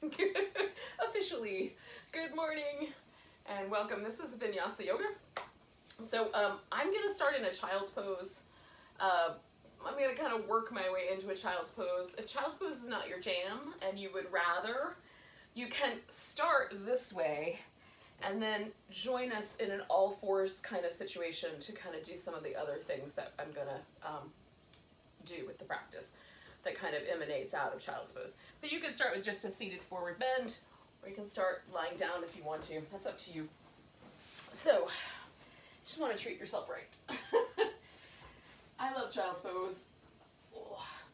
Officially, good morning and welcome. This is Vinyasa yoga. So I'm gonna start in a child's pose. I'm gonna kind of work my way into a child's pose. If child's pose is not your jam and you would rather, you can start this way and then join us in an all fours kind of situation to kind of do some of the other things that I'm gonna do with the practice that kind of emanates out of child's pose. But you can start with just a seated forward bend, or you can start lying down if you want to. That's up to you. So, just want to treat yourself right. I love child's pose,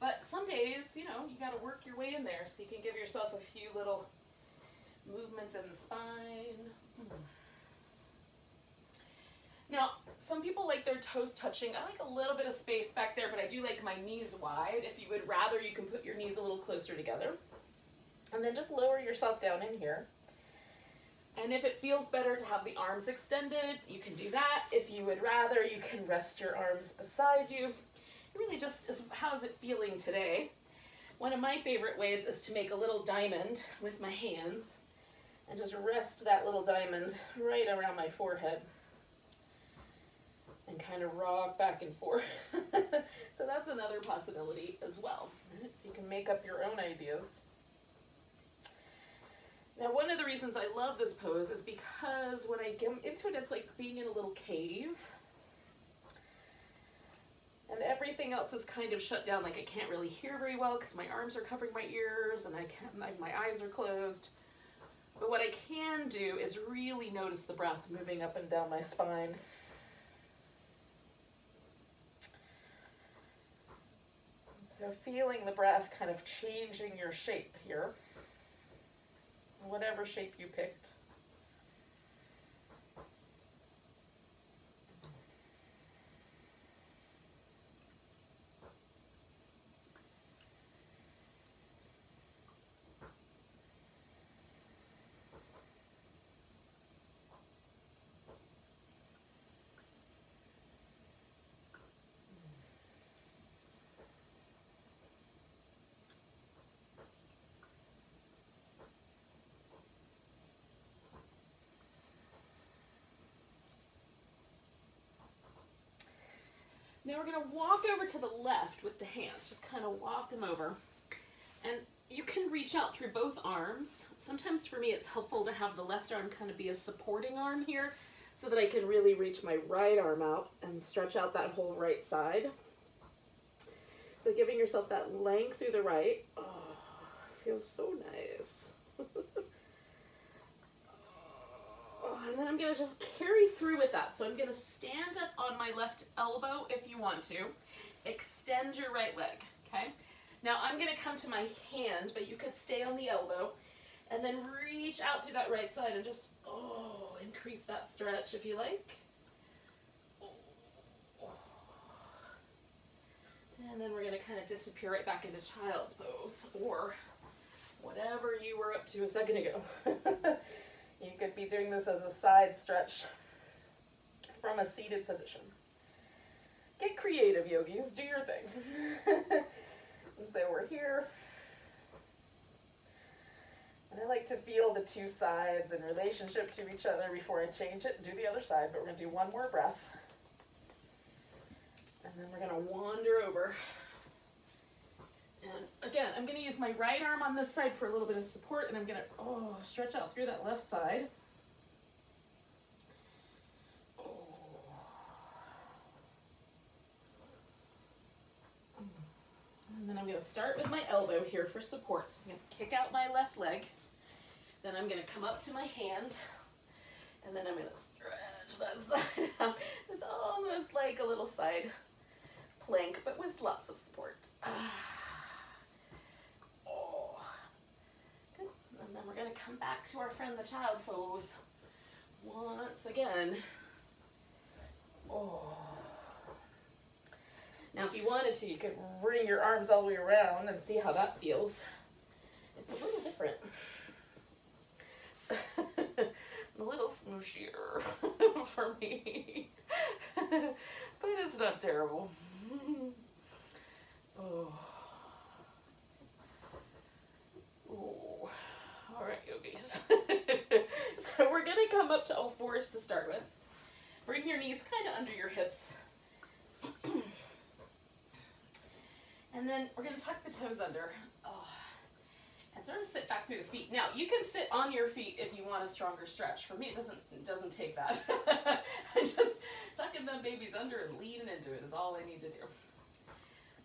but some days, you know, you got to work your way in there, so you can give yourself a few little movements in the spine. Now, some people like their toes touching. I like a little bit of space back there, but I do like my knees wide. If you would rather, you can put your knees a little closer together. And then just lower yourself down in here. And if it feels better to have the arms extended, you can do that. If you would rather, you can rest your arms beside you. It really just is, how's it feeling today? One of my favorite ways is to make a little diamond with my hands and just rest that little diamond right around my forehead and kind of rock back and forth. So that's another possibility as well. Right? So you can make up your own ideas. Now, one of the reasons I love this pose is because when I get into it, it's like being in a little cave. And everything else is kind of shut down, like I can't really hear very well because my arms are covering my ears and my eyes are closed. But what I can do is really notice the breath moving up and down my spine. So feeling the breath kind of changing your shape here, whatever shape you picked. Now we're going to walk over to the left with the hands, just kind of walk them over. And you can reach out through both arms. Sometimes for me it's helpful to have the left arm kind of be a supporting arm here so that I can really reach my right arm out and stretch out that whole right side. So giving yourself that length through the right. Oh, feels so nice. And then I'm going to just carry through with that. So I'm going to stand up on my left elbow if you want to. Extend your right leg, okay? Now I'm going to come to my hand, but you could stay on the elbow. And then reach out through that right side and just, increase that stretch if you like. And then we're going to kind of disappear right back into child's pose, or whatever you were up to a second ago. You could be doing this as a side stretch from a seated position. Get creative, yogis. Do your thing. And so we're here. And I like to feel the two sides in relationship to each other before I change it and do the other side. But we're going to do one more breath. And then we're going to wander over. And again, I'm going to use my right arm on this side for a little bit of support, and I'm going to stretch out through that left side. And then I'm going to start with my elbow here for support. So I'm going to kick out my left leg. Then I'm going to come up to my hand, and then I'm going to stretch that side out. So it's almost like a little side plank, but with lots of support. And then we're going to come back to our friend the child's pose once again. Now if you wanted to, you could bring your arms all the way around and see how that feels. It's a little different. A little smooshier for me. But it's not terrible. come up to all fours to start with. Bring your knees kind of under your hips. And then we're going to tuck the toes under. And sort of sit back through the feet. Now, you can sit on your feet if you want a stronger stretch. For me, it doesn't take that. I just tucking them babies under and leaning into it is all I need to do.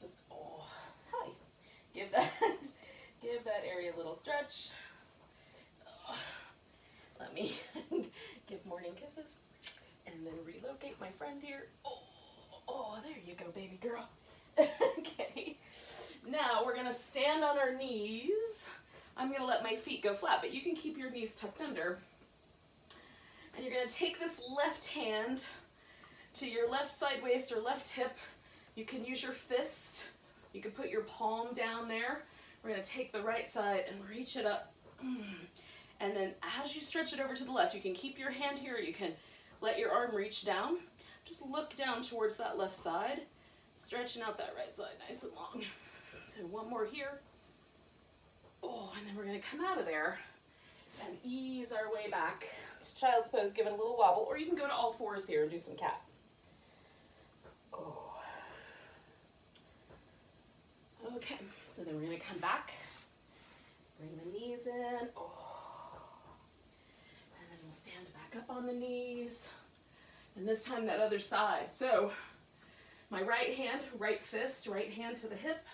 Just, hi. Give that area a little stretch. Let me give morning kisses and then relocate my friend here. There you go, baby girl. Okay. Now we're gonna stand on our knees. I'm gonna let my feet go flat, but you can keep your knees tucked under. And you're gonna take this left hand to your left side waist or left hip. You can use your fist. You can put your palm down there. We're gonna take the right side and reach it up. And then as you stretch it over to the left, you can keep your hand here, or you can let your arm reach down. Just look down towards that left side, stretching out that right side nice and long. So one more here. And then we're gonna come out of there and ease our way back to child's pose. Give it a little wobble, or you can go to all fours here and do some cat. Okay, so then we're gonna come back, bring the knees in, and then we'll stand back up on the knees, and this time that other side. So my right hand, right fist, right hand to the hip,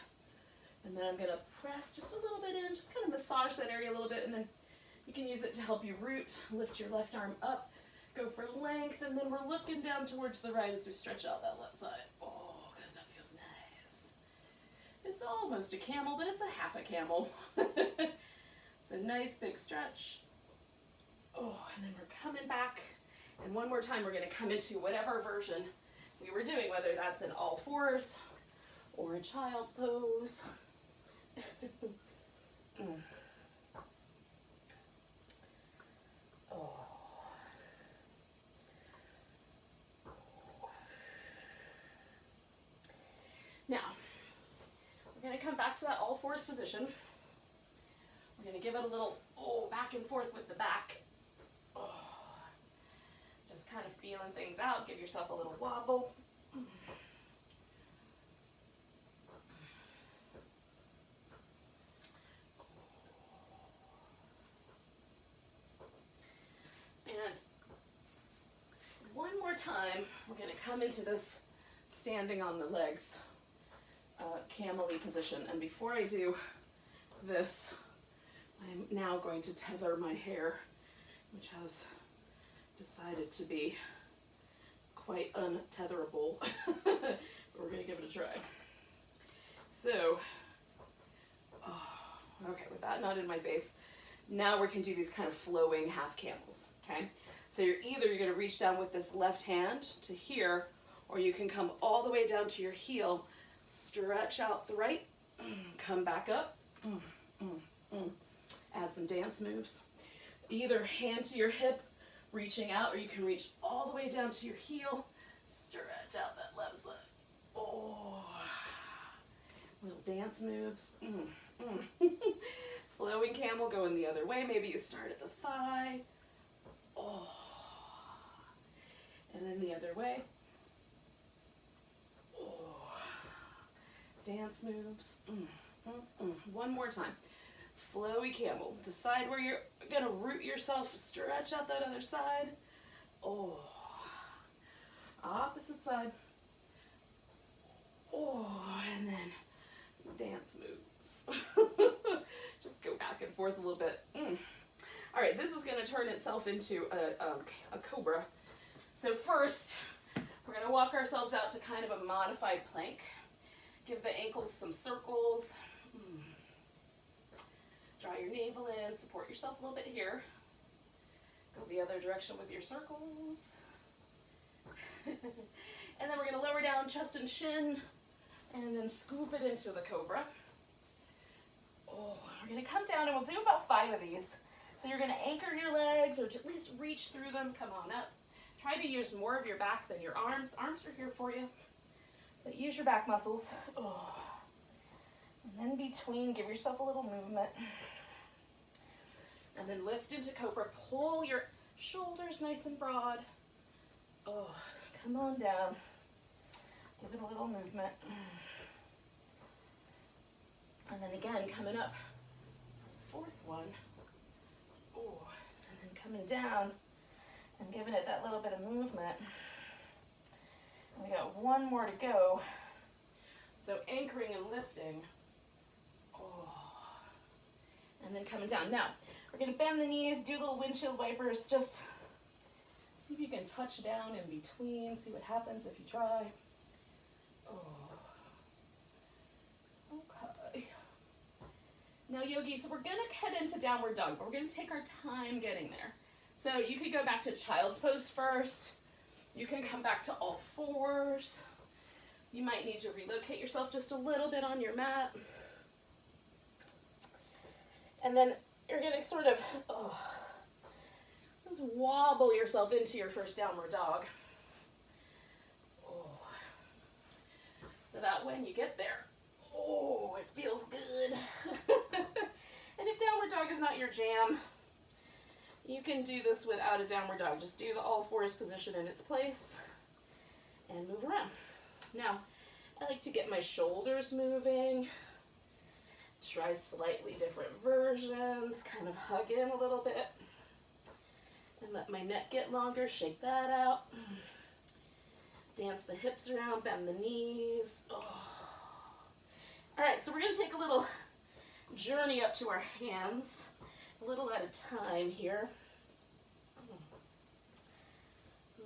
and then I'm gonna press just a little bit in, just kind of massage that area a little bit, and then you can use it to help you root. Lift your left arm up, go for length, and then we're looking down towards the right as we stretch out that left side. Because that feels nice. It's almost a camel, but it's a half a camel. So nice big stretch. And then we're coming back, and one more time we're gonna come into whatever version we were doing, whether that's in all fours or a child's pose. Now, we're going to come back to that all fours position. We're going to give it a little back and forth with the back. Just kind of feeling things out. Give yourself a little wobble. And one more time, we're going to come into this standing on the legs, camel-y position. And before I do this, I'm now going to tether my hair, which has decided to be quite untetherable. But we're going to give it a try. So, okay, with that nut in my face, now we can do these kind of flowing half camels, okay? So you're going to reach down with this left hand to here, or you can come all the way down to your heel, stretch out the right, come back up, add some dance moves. Either hand to your hip, reaching out, or you can reach all the way down to your heel, stretch out that left side. Little dance moves. Flowing camel going the other way. Maybe you start at the thigh. And then the other way. Dance moves. One more time. Flowy camel. Decide where you're going to root yourself. Stretch out that other side. Opposite side. And then dance moves. Just go back and forth a little bit. All right, this is going to turn itself into a cobra. So first, we're going to walk ourselves out to kind of a modified plank. Give the ankles some circles. Draw your navel in, support yourself a little bit here. Go the other direction with your circles. And then we're going to lower down chest and shin, and then scoop it into the cobra. We're going to come down, and we'll do about 5 of these. So you're going to anchor your legs, or at least reach through them. Come on up. Try to use more of your back than your arms. Arms are here for you, but use your back muscles. And then between, give yourself a little movement. And then lift into cobra. Pull your Shoulders nice and broad. Oh, come on down. Give it a little movement. And then again, coming up, fourth one. Oh, and then coming down and giving it that little bit of movement. And we got one more to go. So anchoring and lifting. Oh. And then coming down. Now, we're gonna bend the knees, do little windshield wipers, just see if you can touch down in between, see what happens if you try. Oh. Okay. Now yogis, we're gonna head into downward dog, but we're gonna take our time getting there. So you could go back to child's pose first. You can come back to all fours. You might need to relocate yourself just a little bit on your mat. And then you're gonna sort of, just wobble yourself into your first downward dog. Oh. So that when you get there, oh, it feels good. And if downward dog is not your jam, you can do this without a downward dog. Just do the all fours position in its place and move around. Now, I like to get my shoulders moving. Try slightly different versions, kind of hug in a little bit. And let my neck get longer, shake that out. Dance the hips around, bend the knees. Oh. All right, so we're gonna take a little journey up to our hands, a little at a time here.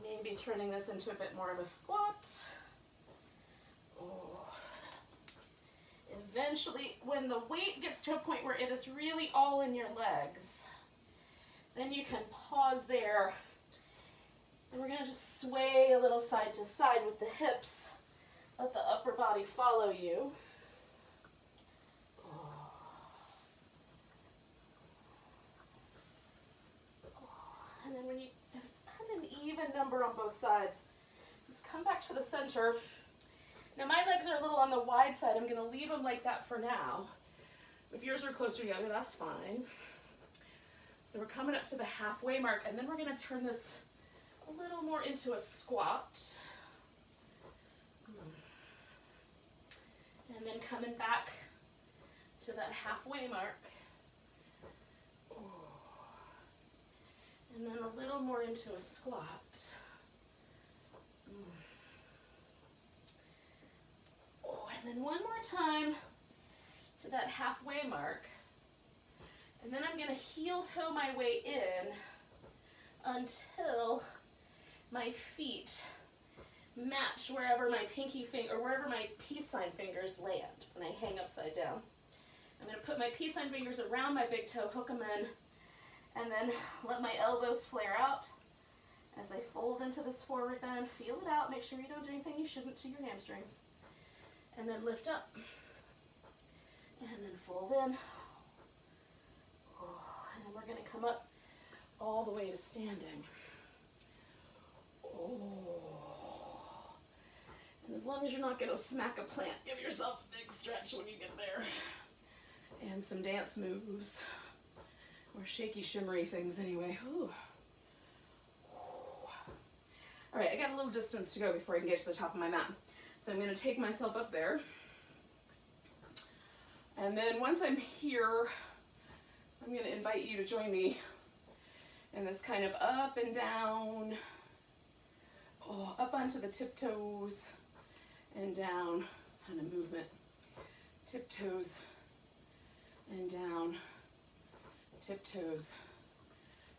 Maybe turning this into a bit more of a squat. Oh. Eventually, when the weight gets to a point where it is really all in your legs, then you can pause there. And we're gonna just sway a little side to side with the hips. Let the upper body follow you. And then when you have kind of an even number on both sides, just come back to the center. Now my legs are a little on the wide side. I'm gonna leave them like that for now. If yours are closer together, that's fine. So we're coming up to the halfway mark, and then we're gonna turn this a little more into a squat. And then coming back to that halfway mark. And then a little more into a squat. Oh, and then one more time to that halfway mark. And then I'm gonna heel toe my way in until my feet match wherever my pinky finger, or wherever my peace sign fingers land when I hang upside down. I'm gonna put my peace sign fingers around my big toe, hook them in, and then let my elbows flare out as I fold into this forward bend. Feel it out, make sure you don't do anything you shouldn't to your hamstrings. And then lift up, and then fold in. And then we're gonna come up all the way to standing. And as long as you're not gonna smack a plant, give yourself a big stretch when you get there. And some dance moves, or shaky shimmery things anyway. Ooh. All right, I got a little distance to go before I can get to the top of my mat. So I'm gonna take myself up there. And then once I'm here, I'm gonna invite you to join me in this kind of up and down, up onto the tiptoes and down kind of movement. Tiptoes and down, tiptoes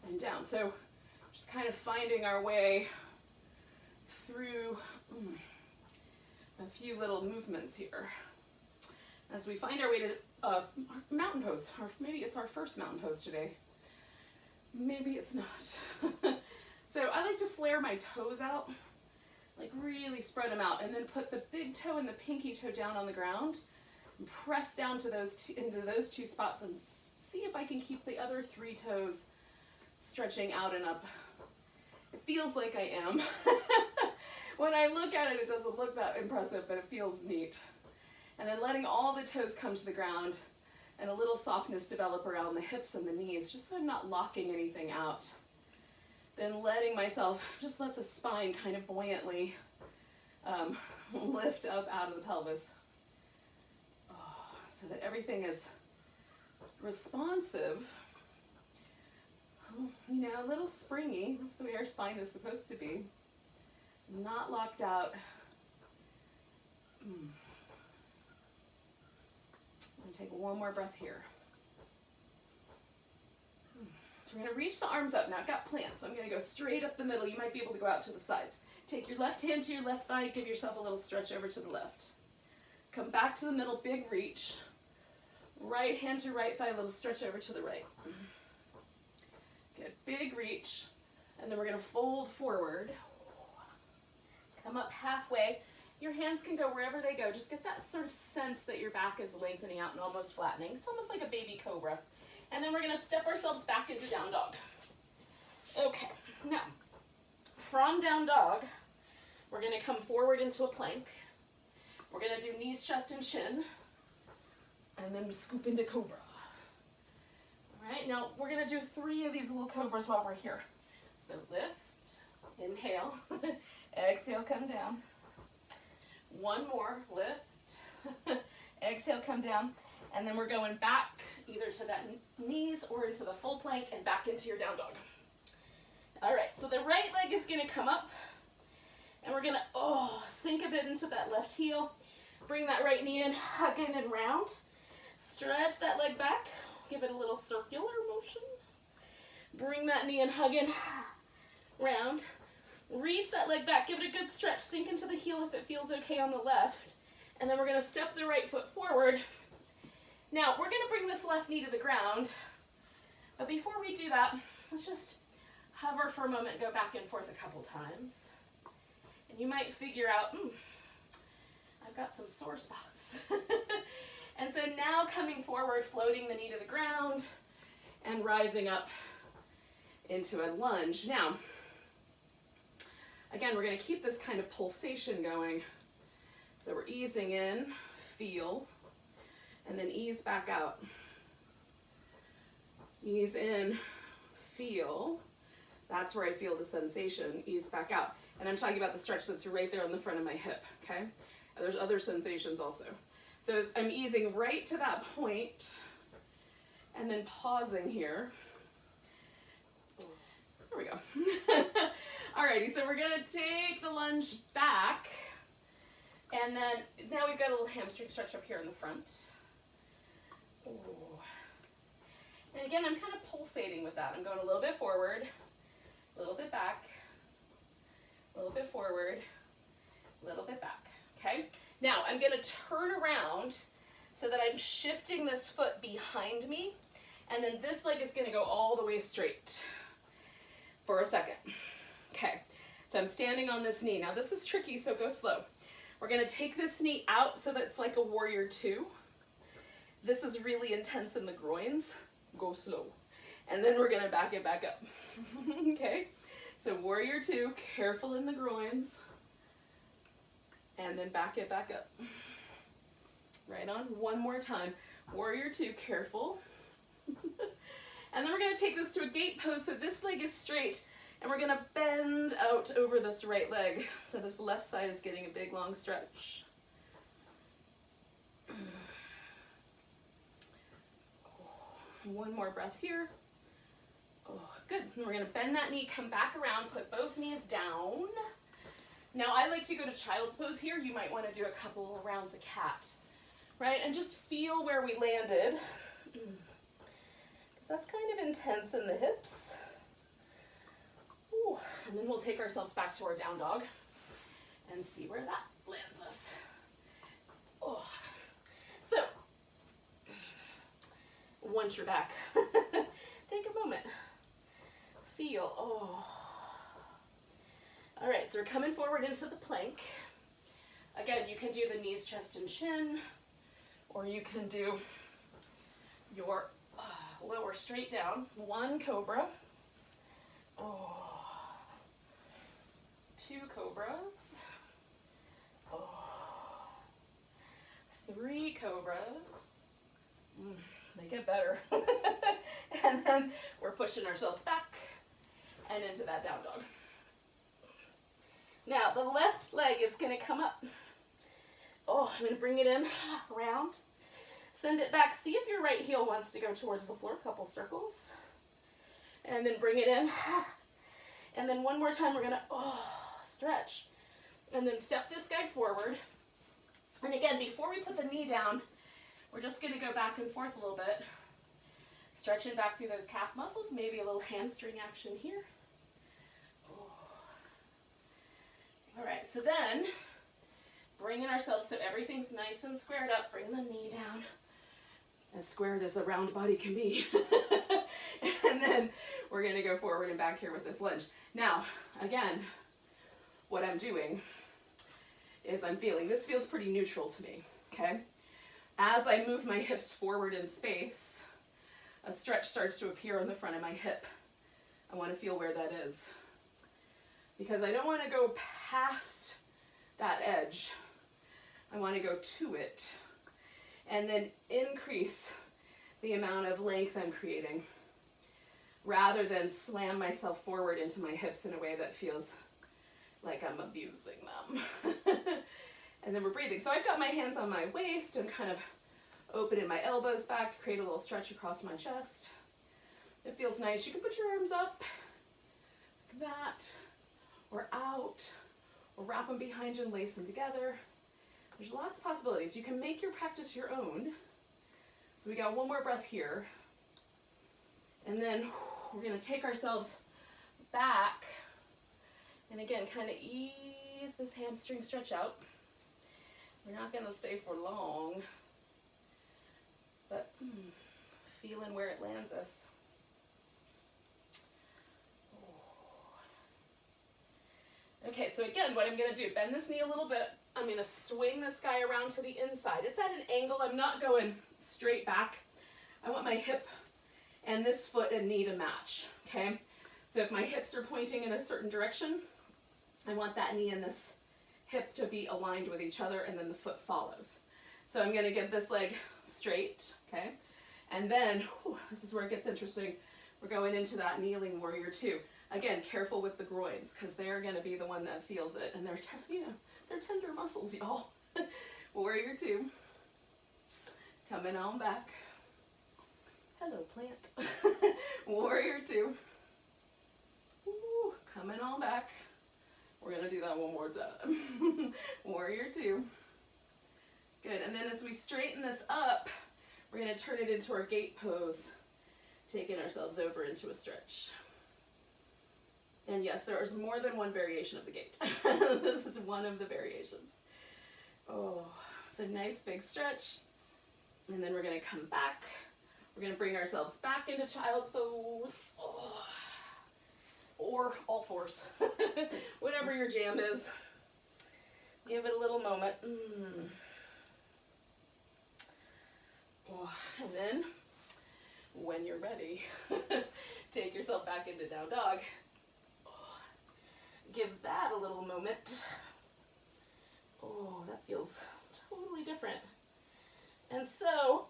and down. So just kind of finding our way through a few little movements here as we find our way to mountain pose, or maybe it's our first mountain pose today. Maybe it's not. So I like to flare my toes out, like really spread them out, and then put the big toe and the pinky toe down on the ground and press down to into those two spots and see if I can keep the other three toes stretching out and up. It feels like I am. When I look at it, it doesn't look that impressive, but it feels neat. And then letting all the toes come to the ground and a little softness develop around the hips and the knees, just so I'm not locking anything out. Then letting myself just let the spine kind of buoyantly lift up out of the pelvis. So that everything is responsive, you know, a little springy. That's the way our spine is supposed to be. Not locked out. I'm gonna take one more breath here. So we're gonna reach the arms up. Now I've got plants, so I'm gonna go straight up the middle. You might be able to go out to the sides. Take your left hand to your left thigh, give yourself a little stretch over to the left. Come back to the middle, big reach. Right hand to right thigh, a little stretch over to the right. Good, big reach. And then we're gonna fold forward. Come up halfway. Your hands can go wherever they go. Just get that sort of sense that your back is lengthening out and almost flattening. It's almost like a baby cobra. And then we're gonna step ourselves back into down dog. Okay, now, from down dog, we're gonna come forward into a plank. We're gonna do knees, chest, and chin. And then scoop into cobra. All right, now we're gonna do 3 of these little cobras while we're here. So lift, inhale, exhale, come down. One more, lift, exhale, come down. And then we're going back either to that knees or into the full plank and back into your down dog. All right, so the right leg is gonna come up and we're gonna, sink a bit into that left heel. Bring that right knee in, hug in and round. Stretch that leg back, give it a little circular motion. Bring that knee in, hug in, round. Reach that leg back, give it a good stretch. Sink into the heel if it feels okay on the left. And then we're gonna step the right foot forward. Now, we're gonna bring this left knee to the ground. But before we do that, let's just hover for a moment, go back and forth a couple times. And you might figure out, I've got some sore spots. And so now coming forward, floating the knee to the ground and rising up into a lunge. Now, again, we're gonna keep this kind of pulsation going. So we're easing in, feel, and then ease back out. Ease in, feel. That's where I feel the sensation, ease back out. And I'm talking about the stretch that's right there on the front of my hip, okay? There's other sensations also. So as I'm easing right to that point, and then pausing here. There we go. Alrighty, so we're gonna take the lunge back, and then now we've got a little hamstring stretch up here in the front. Ooh. And again, I'm kind of pulsating with that. I'm going a little bit forward, a little bit back, a little bit forward, a little bit back, okay? Now, I'm gonna turn around so that I'm shifting this foot behind me, and then this leg is gonna go all the way straight for a second. Okay, so I'm standing on this knee. Now this is tricky, so go slow. We're gonna take this knee out so that it's like a warrior 2. This is really intense in the groins. Go slow. And then we're gonna back it back up. Okay, so warrior 2, careful in the groins. And then back it back up. Right on, one more time. Warrior 2, careful. And then we're gonna take this to a gate pose, so this leg is straight, and we're gonna bend out over this right leg. So this left side is getting a big long stretch. One more breath here. Oh, good. And we're gonna bend that knee, come back around, put both knees down. Now I like to go to child's pose here. You might wanna do a couple of rounds of cat, right? And just feel where we landed. Because that's kind of intense in the hips. Ooh. And then we'll take ourselves back to our down dog and see where that lands us. Oh. So, once you're back, take a moment. Feel, oh. All right, so we're coming forward into the plank. Again, you can do the knees, chest, and chin, or you can do your lower straight down. 1 cobra. Oh. 2 cobras. Oh. 3 cobras. They get better. And then we're pushing ourselves back. and into that down dog. Now the left leg is going to come up. Oh, I'm going to bring it in, round. Send it back. See if your right heel wants to go towards the floor, couple circles. And then bring it in. And then one more time, we're going to, stretch. And then step this guy forward. And again, before we put the knee down, we're just going to go back and forth a little bit. Stretching back through those calf muscles, maybe a little hamstring action here. All right, so then bringing ourselves so everything's nice and squared up, bring the knee down, as squared as a round body can be. And then we're going to go forward and back here with this lunge. Now, again, what I'm doing is this feels pretty neutral to me, okay? As I move my hips forward in space, a stretch starts to appear on the front of my hip. I want to feel where that is, because I don't want to go past that edge. I want to go to it and then increase the amount of length I'm creating, rather than slam myself forward into my hips in a way that feels like I'm abusing them. And then we're breathing. So I've got my hands on my waist. I'm kind of opening my elbows back to create a little stretch across my chest. It feels nice. You can put your arms up like that, or out, or wrap them behind you and lace them together. There's lots of possibilities. You can make your practice your own. So we got one more breath here. And then we're going to take ourselves back. And again, kind of ease this hamstring stretch out. We're not going to stay for long, but feeling where it lands us. Okay, so again, what I'm going to do, bend this knee a little bit. I'm going to swing this guy around to the inside. It's at an angle. I'm not going straight back. I want my hip and this foot and knee to match, okay? So if my hips are pointing in a certain direction, I want that knee and this hip to be aligned with each other, and then the foot follows. So I'm going to get this leg straight, okay? And then, this is where it gets interesting. We're going into that kneeling warrior two. Again, careful with the groins, because they're going to be the one that feels it, and they're tender muscles, y'all. Warrior two. Coming on back. Hello, plant. Warrior two. Ooh, coming on back. We're going to do that one more time. Warrior two. Good. And then as we straighten this up, we're going to turn it into our gate pose, taking ourselves over into a stretch. And yes, there is more than one variation of the gate. This is one of the variations. Oh, so nice big stretch. And then we're going to come back. We're going to bring ourselves back into child's pose. Oh. Or all fours. Whatever your jam is. Give it a little moment. Oh, and then, when you're ready, take yourself back into down dog. Oh, give that a little moment. Oh, that feels totally different. And so,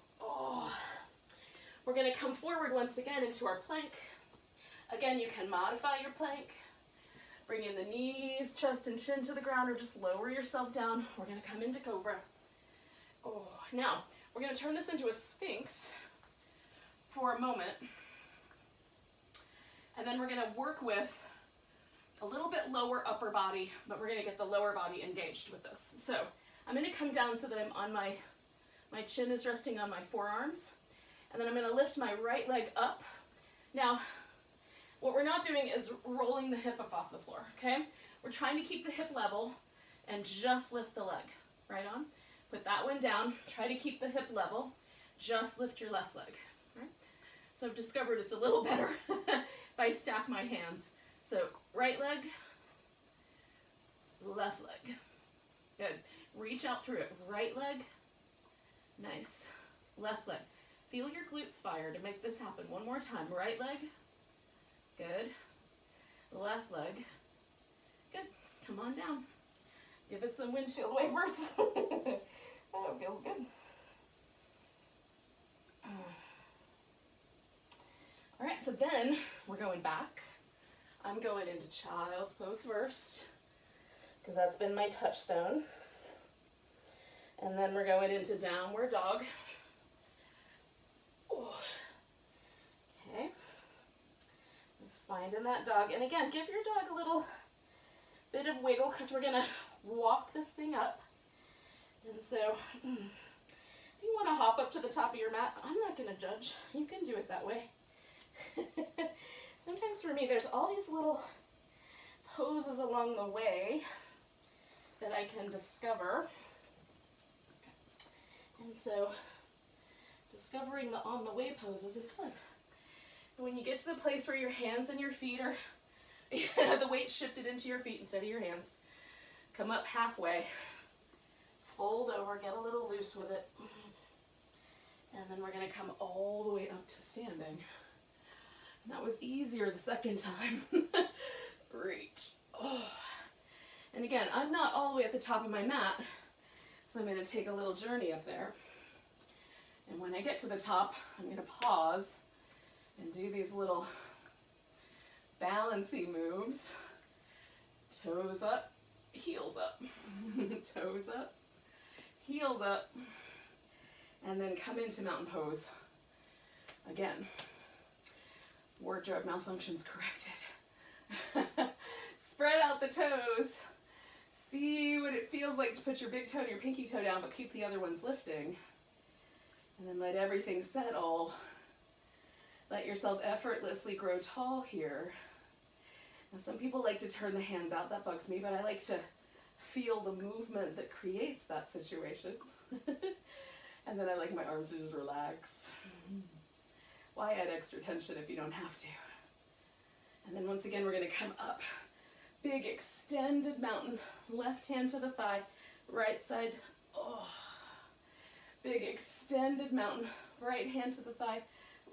we're going to come forward once again into our plank. Again, you can modify your plank. Bring in the knees, chest and chin to the ground, or just lower yourself down. We're going to come into cobra. Oh, now, we're going to turn this into a sphinx for a moment. And then we're going to work with a little bit lower upper body, but we're going to get the lower body engaged with this. So I'm going to come down so that I'm on my chin is resting on my forearms. And then I'm going to lift my right leg up. Now, what we're not doing is rolling the hip up off the floor, okay? We're trying to keep the hip level and just lift the leg. Right on. Put that one down. Try to keep the hip level. Just lift your left leg. Right? So I've discovered it's a little better if I stack my hands. So right leg, left leg. Good. Reach out through it. Right leg. Nice. Left leg. Feel your glutes fire to make this happen. One more time. Right leg. Good. Left leg. Good. Come on down. Give it some windshield wipers. Oh, it feels good. All right, so then we're going back. I'm going into child's pose first, because that's been my touchstone. And then we're going into downward dog. Oh. Okay. Just finding that dog. And again, give your dog a little bit of wiggle, because we're going to walk this thing up. And so, if you want to hop up to the top of your mat, I'm not going to judge. You can do it that way. Sometimes for me, there's all these little poses along the way that I can discover. And so, discovering the on the way poses is fun. And when you get to the place where your hands and your feet are, the weight shifted into your feet instead of your hands, come up halfway, fold over, get a little loose with it, and then we're going to come all the way up to standing. And that was easier the second time. Reach. Oh. And again, I'm not all the way at the top of my mat, so I'm going to take a little journey up there. And when I get to the top, I'm going to pause and do these little balancy moves. Toes up, heels up. Toes up, heels up. And then come into mountain pose. Again, wardrobe malfunctions corrected. Spread out the toes. See what it feels like to put your big toe and your pinky toe down, but keep the other ones lifting. And then let everything settle. Let yourself effortlessly grow tall here. Now, some people like to turn the hands out. That bugs me, but I like to feel the movement that creates that situation. And then I like my arms to just relax. Why add extra tension if you don't have to? And then once again, we're going to come up. Big extended mountain. Left hand to the thigh. Right side. Oh. Big extended mountain. Right hand to the thigh.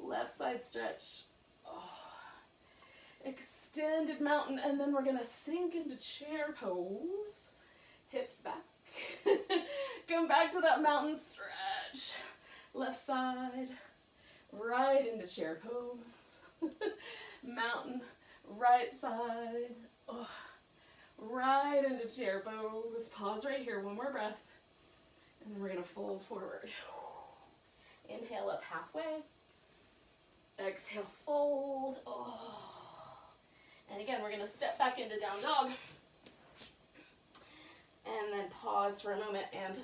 Left side stretch. Oh. Extended mountain. And then we're going to sink into chair pose. Hips back. Come back to that mountain stretch. Left side. Right into chair pose. Mountain. Right side. Oh. Right into chair pose. Pause right here. One more breath. And then we're going to fold forward. Inhale up halfway. Exhale, fold. Oh. And again, we're going to step back into down dog. And then pause for a moment and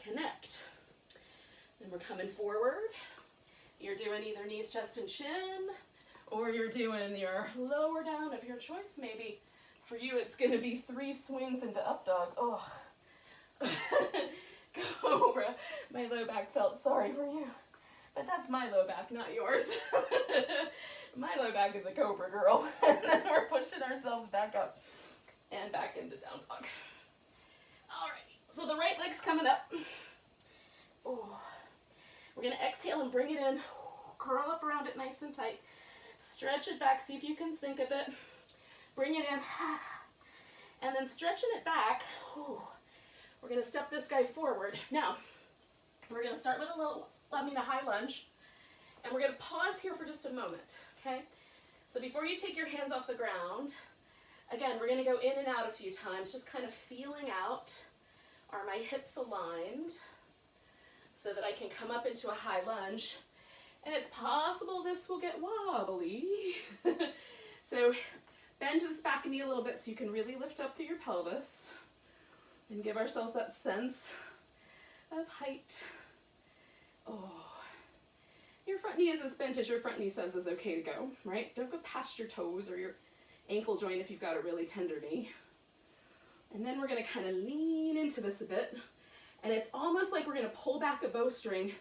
connect. Then we're coming forward. You're doing either knees, chest, and chin, or you're doing your lower down of your choice. Maybe for you it's going to be 3 swings into up dog. Oh. Cobra. My low back felt sorry for you. But that's my low back, not yours. My low back is a cobra girl. And then we're pushing ourselves back up and back into down dog. Alright, so the right leg's coming up. Oh. We're going to exhale and bring it in. Curl up around it nice and tight. Stretch it back, see if you can sink a bit. Bring it in. And then stretching it back. We're going to step this guy forward. Now, we're going to start with a high lunge. And we're going to pause here for just a moment, okay? So before you take your hands off the ground, again, we're going to go in and out a few times, just kind of feeling out, are my hips aligned, so that I can come up into a high lunge. And it's possible this will get wobbly. So bend this back knee a little bit so you can really lift up through your pelvis and give ourselves that sense of height. Oh. Your front knee is as bent as your front knee says is okay to go, right? Don't go past your toes or your ankle joint if you've got a really tender knee. And then we're going to kind of lean into this a bit. And it's almost like we're going to pull back a bowstring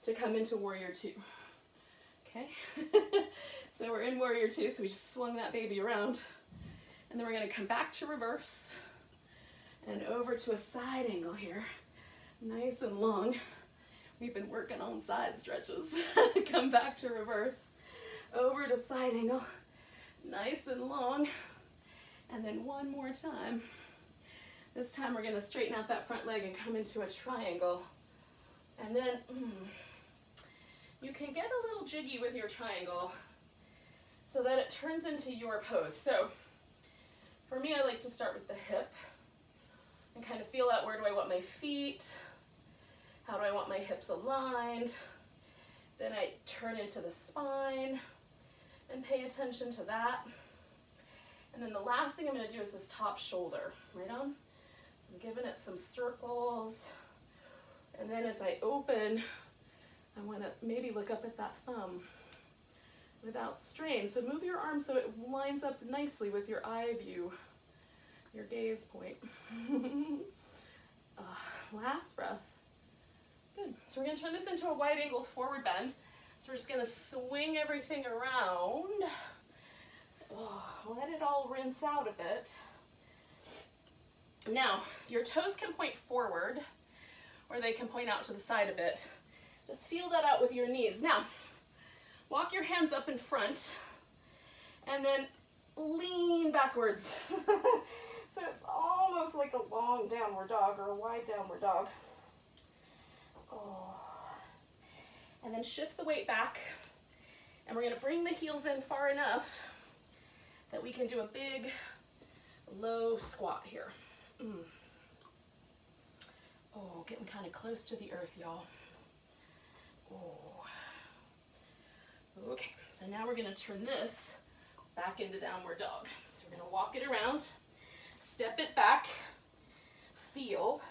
to come into Warrior Two. Okay? So we're in Warrior Two, so we just swung that baby around. And then we're going to come back to reverse and over to a side angle here. Nice and long. We've been working on side stretches. Come back to reverse. Over to side angle. Nice and long. And then one more time. This time we're going to straighten out that front leg and come into a triangle. And then you can get a little jiggy with your triangle. so that it turns into your pose. So for me, I like to start with the hip and kind of feel out, where do I want my feet? How do I want my hips aligned? Then I turn into the spine and pay attention to that. And then the last thing I'm going to do is this top shoulder, right on. So I'm giving it some circles. And then as I open, I want to maybe look up at that thumb without strain. So move your arm so it lines up nicely with your eye view, your gaze point. Last breath. Good. So we're going to turn this into a wide angle forward bend. So we're just going to swing everything around. Let it all rinse out a bit. Now, your toes can point forward, or they can point out to the side a bit. Just feel that out with your knees. Now, walk your hands up in front, and then lean backwards. So it's almost like a long downward dog or a wide downward dog. And then shift the weight back, and we're going to bring the heels in far enough that we can do a big, low squat here. Oh, getting kind of close to the earth, y'all. Oh. Okay, so now we're going to turn this back into downward dog. So we're going to walk it around, step it back, feel.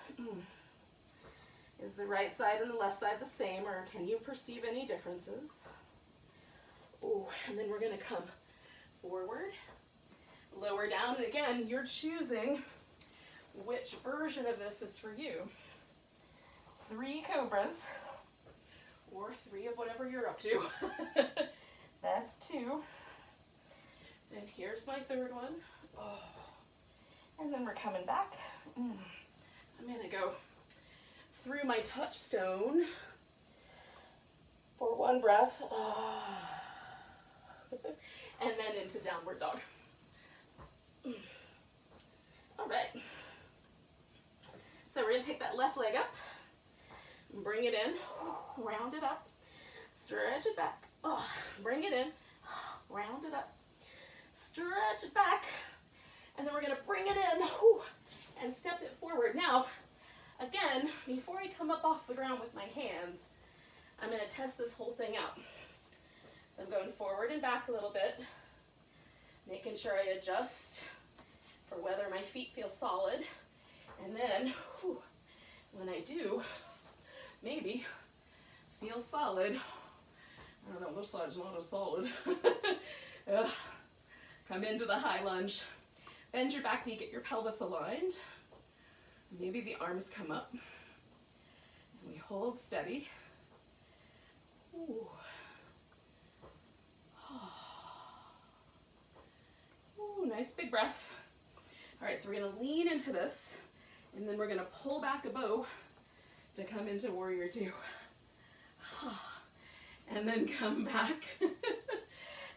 Is the right side and the left side the same, or can you perceive any differences? Oh, and then we're going to come forward, lower down, and again, you're choosing which version of this is for you. 3 cobras, or 3 of whatever you're up to. That's 2. And here's my 3rd one. Oh. And then we're coming back. I'm going to go through my touchstone for 1 breath. And then into downward dog. All right. So we're going to take that left leg up, bring it in, round it up, stretch it back, bring it in, round it up, stretch it back, and then we're going to bring it in and step it forward. Now, again, before I come up off the ground with my hands, I'm going to test this whole thing out. So I'm going forward and back a little bit, making sure I adjust for whether my feet feel solid. And then, when I do, maybe feel solid. I don't know, this side's not as solid. Come into the high lunge. Bend your back knee, get your pelvis aligned. Maybe the arms come up. And we hold steady. Ooh. Ooh, nice big breath. All right, so we're going to lean into this, and then we're going to pull back a bow to come into warrior 2. And then come back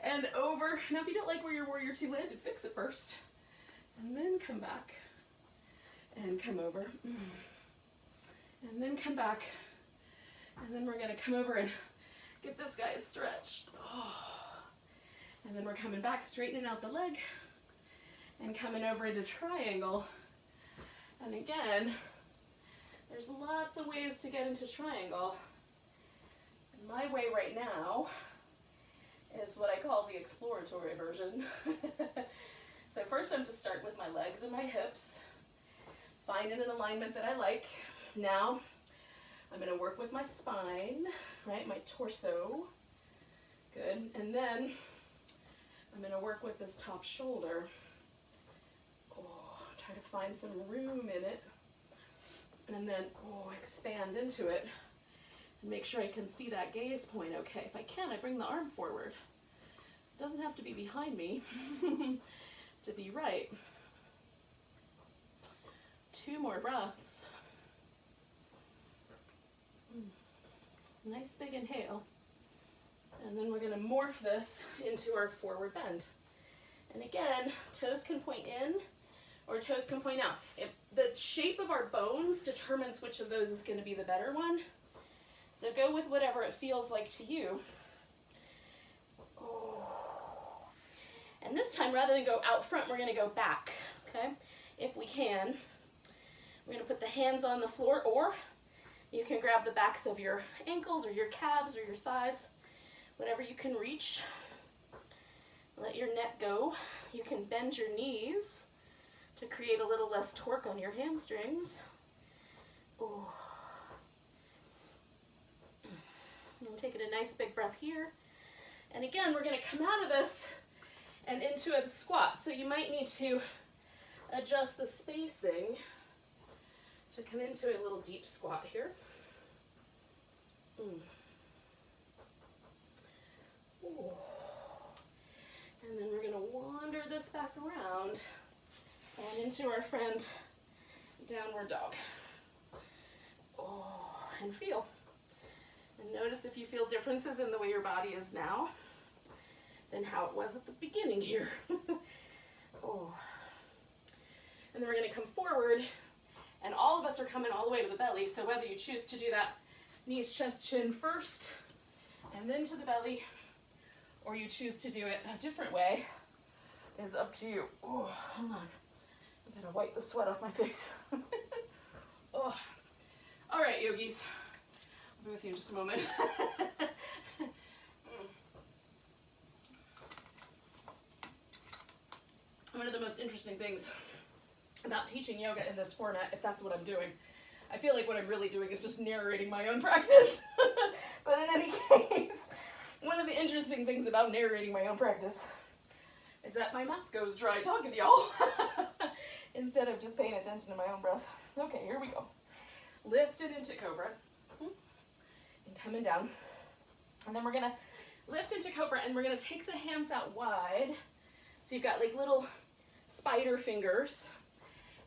and over. Now, if you don't like where your warrior 2 landed, fix it first. And then come back and come over. And then come back. And then we're going to come over and give this guy a stretch. And then we're coming back, straightening out the leg, and coming over into triangle. And again, there's lots of ways to get into triangle. My way right now is what I call the exploratory version. So first I'm just starting with my legs and my hips, finding an alignment that I like. Now I'm going to work with my spine, right, my torso. Good. And then I'm going to work with this top shoulder. Try to find some room in it. And then, expand into it. And make sure I can see that gaze point okay. If I can, I bring the arm forward. It doesn't have to be behind me to be right. 2 more breaths. Nice big inhale. And then we're going to morph this into our forward bend. And again, toes can point in or toes can point out. If the shape of our bones determines which of those is going to be the better one. So go with whatever it feels like to you. And this time, rather than go out front, we're gonna go back, okay? If we can. We're gonna put the hands on the floor, or you can grab the backs of your ankles or your calves or your thighs, whatever you can reach. Let your neck go. You can bend your knees to create a little less torque on your hamstrings. Ooh. And taking a nice big breath here. And again, we're gonna come out of this and into a squat. So you might need to adjust the spacing to come into a little deep squat here. Ooh. And then we're gonna wander this back around and into our friend downward dog. Oh, and feel. And notice if you feel differences in the way your body is now than how it was at the beginning here. Oh. And then we're gonna come forward, and all of us are coming all the way to the belly, so whether you choose to do that knees, chest, chin first, and then to the belly, or you choose to do it a different way, is up to you. Oh, hold on. I gotta wipe the sweat off my face. Oh. All right, yogis. I'll be with you in just a moment. One of the most interesting things about teaching yoga in this format, if that's what I'm doing, I feel like what I'm really doing is just narrating my own practice. But in any case, one of the interesting things about narrating my own practice is that my mouth goes dry talking to y'all instead of just paying attention to my own breath. Okay, here we go. Lift it into cobra and coming down. And then we're gonna lift into cobra, and we're gonna take the hands out wide. So you've got like little spider fingers.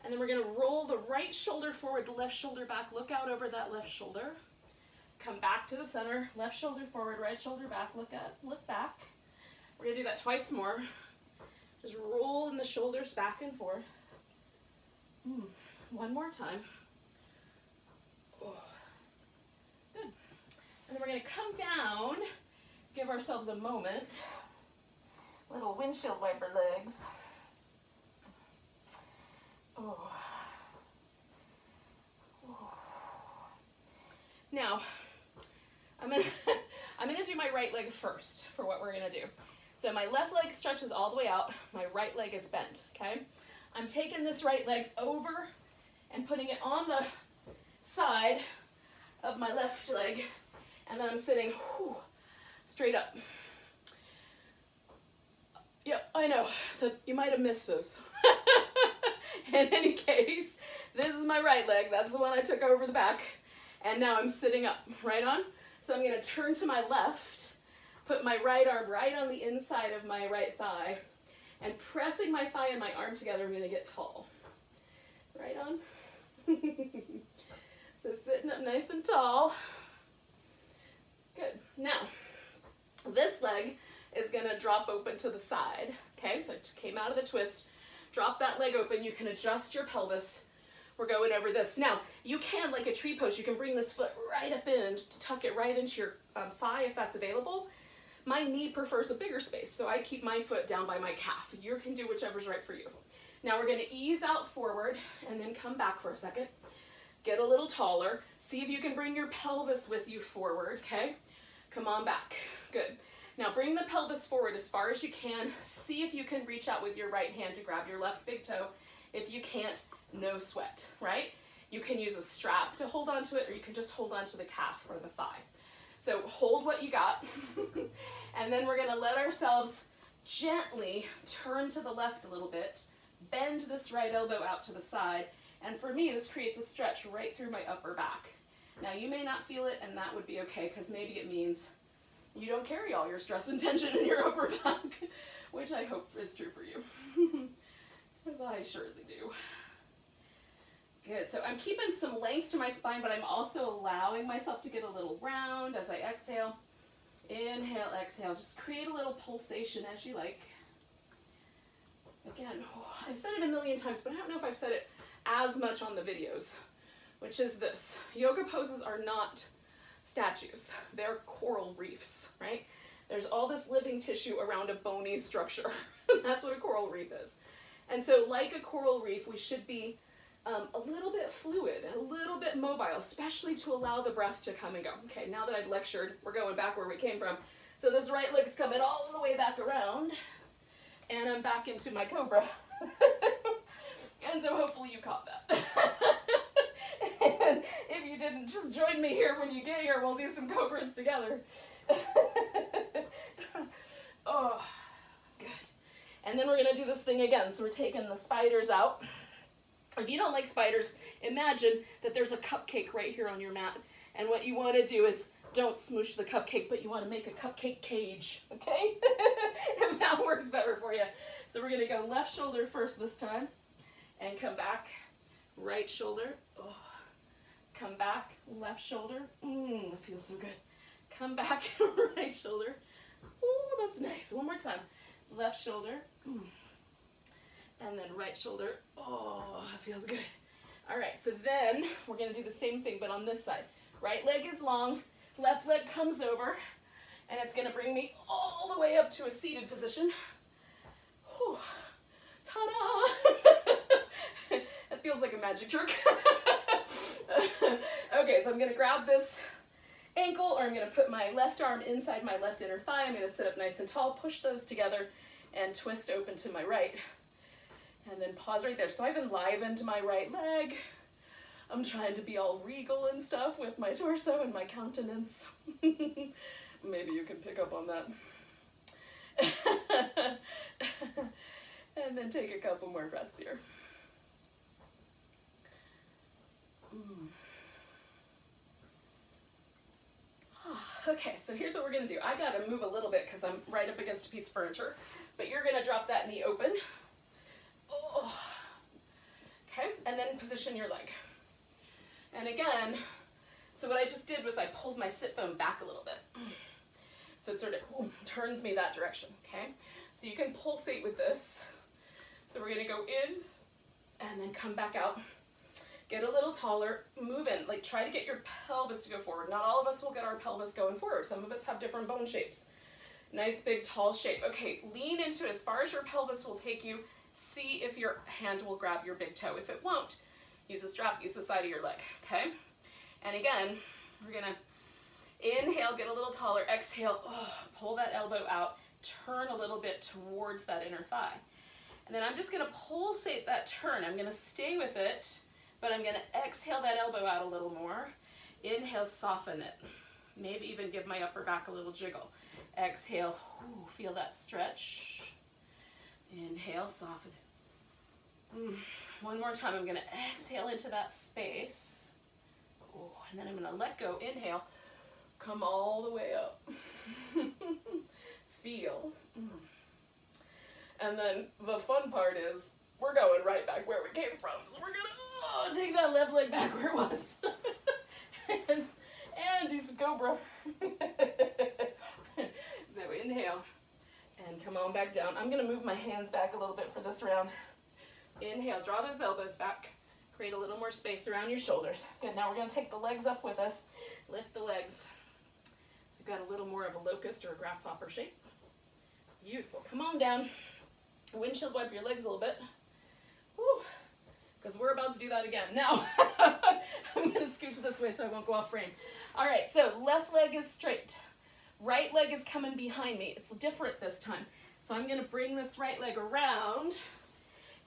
And then we're gonna roll the right shoulder forward, the left shoulder back. Look out over that left shoulder. Come back to the center, left shoulder forward, right shoulder back, look back. We're gonna do that twice more. Just rolling the shoulders back and forth. One more time. Oh. Good. And then we're gonna come down, give ourselves a moment. Little windshield wiper legs. Oh. Oh. Now, I'm gonna do my right leg first for what we're gonna do. So my left leg stretches all the way out, my right leg is bent, okay? I'm taking this right leg over and putting it on the side of my left leg, and then I'm sitting straight up. Yeah, I know, so you might have missed those. In any case, this is my right leg, that's the one I took over the back, and now I'm sitting up, right on. So I'm gonna turn to my left, put my right arm right on the inside of my right thigh, and pressing my thigh and my arm together, I'm gonna get tall. Right on. So sitting up nice and tall. Good. Now, this leg is gonna drop open to the side. Okay, so it came out of the twist. Drop that leg open. You can adjust your pelvis. We're going over this. Now, you can, like a tree pose, you can bring this foot right up in to tuck it right into your thigh if that's available. My knee prefers a bigger space, so I keep my foot down by my calf. You can do whichever's right for you. Now we're gonna ease out forward and then come back for a second. Get a little taller. See if you can bring your pelvis with you forward, okay? Come on back. Good. Now bring the pelvis forward as far as you can. See if you can reach out with your right hand to grab your left big toe. If you can't, no sweat, right? You can use a strap to hold onto it, or you can just hold onto the calf or the thigh. So hold what you got. And then we're gonna let ourselves gently turn to the left a little bit, bend this right elbow out to the side, and for me, this creates a stretch right through my upper back. Now you may not feel it, and that would be okay, because maybe it means you don't carry all your stress and tension in your upper back, which I hope is true for you, because I surely do. Good, so I'm keeping some length to my spine, but I'm also allowing myself to get a little round as I exhale. Inhale, exhale, just create a little pulsation as you like. Again, I've said it a million times, but I don't know if I've said it as much on the videos, which is this. Yoga poses are not statues. They're coral reefs, right? There's all this living tissue around a bony structure. That's what a coral reef is. And so like a coral reef, we should be a little bit fluid, a little bit mobile, especially to allow the breath to come and go. Okay, now that I've lectured, we're going back where we came from. So this right leg's coming all the way back around, and I'm back into my cobra. And so hopefully you caught that. And if you didn't, just join me here when you get here. We'll do some cobras together. Oh, good. And then we're going to do this thing again. So we're taking the spiders out. If you don't like spiders, imagine that there's a cupcake right here on your mat. And what you want to do is don't smoosh the cupcake, but you want to make a cupcake cage, okay? If that works better for you. So we're going to go left shoulder first this time. And come back, right shoulder. Oh. Come back, left shoulder. It feels so good. Come back, right shoulder. Oh, that's nice. One more time. Left shoulder. And then right shoulder. Oh, it feels good. All right, so then we're going to do the same thing, but on this side. Right leg is long. Left leg comes over. And it's going to bring me all the way up to a seated position. Whew. Ta-da! That feels like a magic trick. Okay, so I'm going to grab this ankle, or I'm going to put my left arm inside my left inner thigh. I'm going to sit up nice and tall, push those together, and twist open to my right. And then pause right there. So I've enlivened my right leg. I'm trying to be all regal and stuff with my torso and my countenance. Maybe you can pick up on that. And then take a couple more breaths here. Okay, so here's what we're going to do. I got to move a little bit because I'm right up against a piece of furniture, but you're going to drop that knee open. Oh. Okay, and then position your leg. And again, so what I just did was I pulled my sit bone back a little bit. So it sort of turns me that direction, okay? So you can pulsate with this. So we're going to go in and then come back out. Get a little taller, move in, like try to get your pelvis to go forward. Not all of us will get our pelvis going forward. Some of us have different bone shapes. Nice, big, tall shape. Okay, lean into it as far as your pelvis will take you. See if your hand will grab your big toe. If it won't, use a strap, use the side of your leg, okay? And again, we're gonna inhale, get a little taller, exhale, pull that elbow out, turn a little bit towards that inner thigh. And then I'm just gonna pulsate that turn. I'm gonna stay with it, but I'm going to exhale that elbow out a little more. Inhale, soften it. Maybe even give my upper back a little jiggle. Exhale, feel that stretch. Inhale, soften it. One more time, I'm going to exhale into that space. And then I'm going to let go. Inhale, come all the way up. Feel. And then the fun part is we're going right back where we came from. So we're going to take that left leg back where it was. and do some cobra. So inhale and come on back down. I'm going to move my hands back a little bit for this round. Inhale, draw those elbows back. Create a little more space around your shoulders. Good, now we're going to take the legs up with us. Lift the legs. So you've got a little more of a locust or a grasshopper shape. Beautiful. Come on down. Windshield wipe your legs a little bit. Because we're about to do that again. Now, I'm going to scooch this way so I won't go off frame. All right, so left leg is straight. Right leg is coming behind me. It's different this time. So I'm going to bring this right leg around.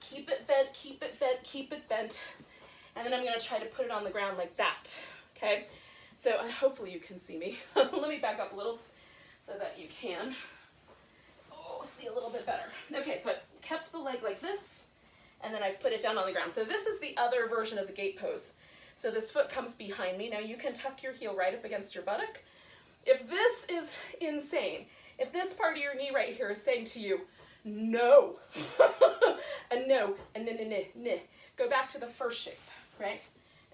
Keep it bent, keep it bent, keep it bent. And then I'm going to try to put it on the ground like that. Okay? So hopefully you can see me. Let me back up a little so that you can. See a little bit better. Okay, so I kept the leg like this. And then I've put it down on the ground. So this is the other version of the gate pose. So this foot comes behind me. Now you can tuck your heel right up against your buttock. If this is insane, if this part of your knee right here is saying to you, no, a no, a nah, go back to the first shape, right?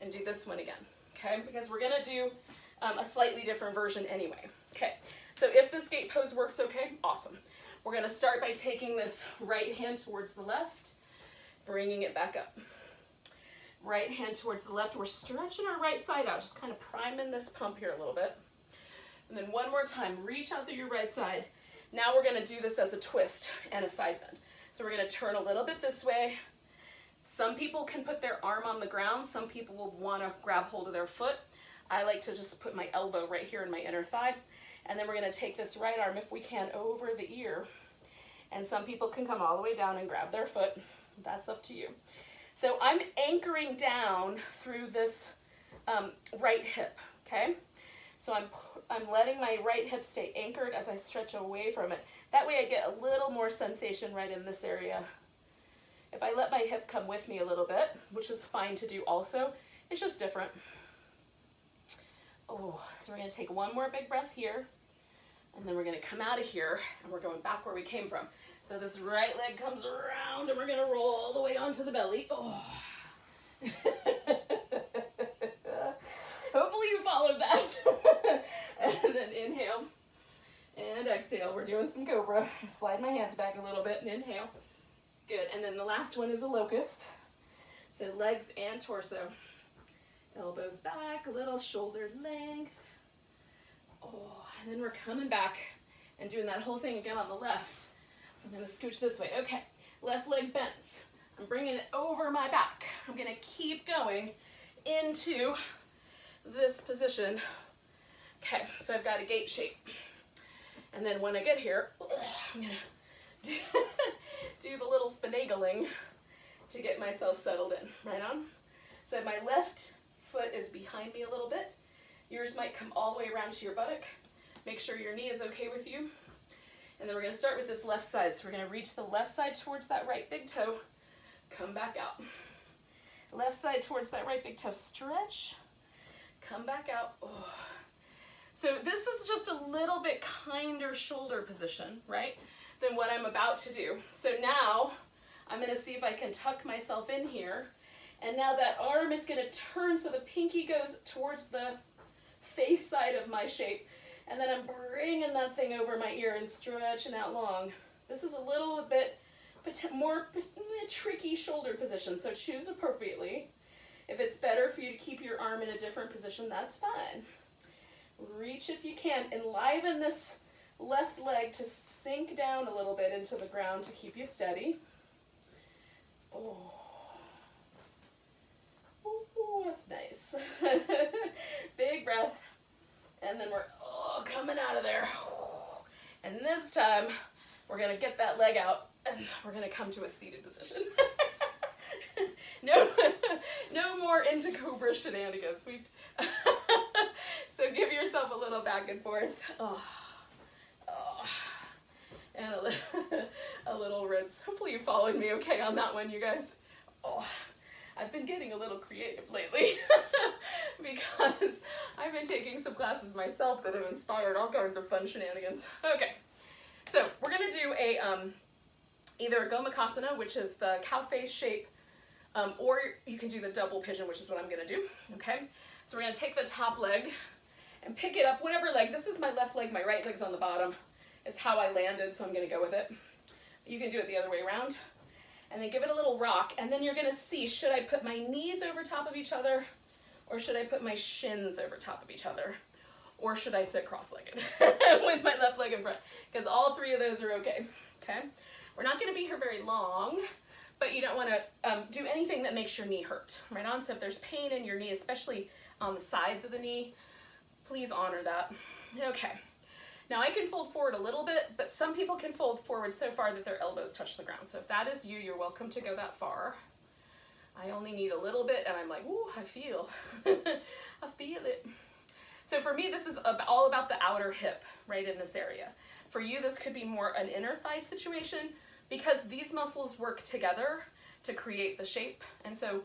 And do this one again, okay? Because we're gonna do a slightly different version anyway, okay? So if this gate pose works okay, awesome. We're gonna start by taking this right hand towards the left, bringing it back up. Right hand towards the left. We're stretching our right side out, just kind of priming this pump here a little bit. And then one more time, reach out through your right side. Now we're gonna do this as a twist and a side bend. So we're gonna turn a little bit this way. Some people can put their arm on the ground. Some people will wanna grab hold of their foot. I like to just put my elbow right here in my inner thigh. And then we're gonna take this right arm, if we can, over the ear. And some people can come all the way down and grab their foot. That's up to you. So I'm anchoring down through this right hip, okay? So I'm letting my right hip stay anchored as I stretch away from it. That way I get a little more sensation right in this area. If I let my hip come with me a little bit, which is fine to do also, it's just different. Oh, so we're gonna take one more big breath here, and then we're gonna come out of here, and we're going back where we came from. So this right leg comes around, and we're gonna roll all the way onto the belly. Oh. Hopefully you followed that. And then inhale and exhale. We're doing some cobra. Slide my hands back a little bit and inhale. Good. And then the last one is a locust. So legs and torso. Elbows back, a little shoulder length. Oh, and then we're coming back and doing that whole thing again on the left. So I'm going to scooch this way. Okay, left leg bends. I'm bringing it over my back. I'm going to keep going into this position. Okay, so I've got a gate shape. And then when I get here, I'm going to do the little finagling to get myself settled in. Right on? So my left foot is behind me a little bit. Yours might come all the way around to your buttock. Make sure your knee is okay with you. And then we're going to start with this left side. So we're going to reach the left side towards that right big toe. Come back out. Left side towards that right big toe. Stretch. Come back out. Oh. So this is just a little bit kinder shoulder position, right, than what I'm about to do. So now I'm going to see if I can tuck myself in here. And now that arm is going to turn so the pinky goes towards the face side of my shape. And then I'm bringing that thing over my ear and stretching out long. This is a little bit more tricky shoulder position, so choose appropriately. If it's better for you to keep your arm in a different position, that's fine. Reach if you can. Enliven this left leg to sink down a little bit into the ground to keep you steady. Oh. Ooh, that's nice. Big breath. And then we're coming out of there. And this time, we're going to get that leg out, and we're going to come to a seated position. No more into cobra shenanigans. So give yourself a little back and forth. And a little rinse. Hopefully you followed me okay on that one, you guys. I've been getting a little creative lately because I've been taking some classes myself that have inspired all kinds of fun shenanigans. Okay, so we're gonna do either a gomukhasana, which is the cow face shape, or you can do the double pigeon, which is what I'm gonna do. Okay, so we're gonna take the top leg and pick it up, whatever leg. This is my left leg, my right leg's on the bottom. It's how I landed, so I'm gonna go with it. You can do it the other way around. And then give it a little rock, and then you're gonna see, should I put my knees over top of each other, or should I put my shins over top of each other? Or should I sit cross-legged with my left leg in front? Because all three of those are okay, okay? We're not gonna be here very long, but you don't wanna do anything that makes your knee hurt, right on? So if there's pain in your knee, especially on the sides of the knee, please honor that. Okay. Now I can fold forward a little bit, but some people can fold forward so far that their elbows touch the ground. So if that is you, you're welcome to go that far. I only need a little bit, and I'm like, ooh, I feel, I feel it. So for me, this is all about the outer hip, right in this area. For you, this could be more an inner thigh situation because these muscles work together to create the shape. And so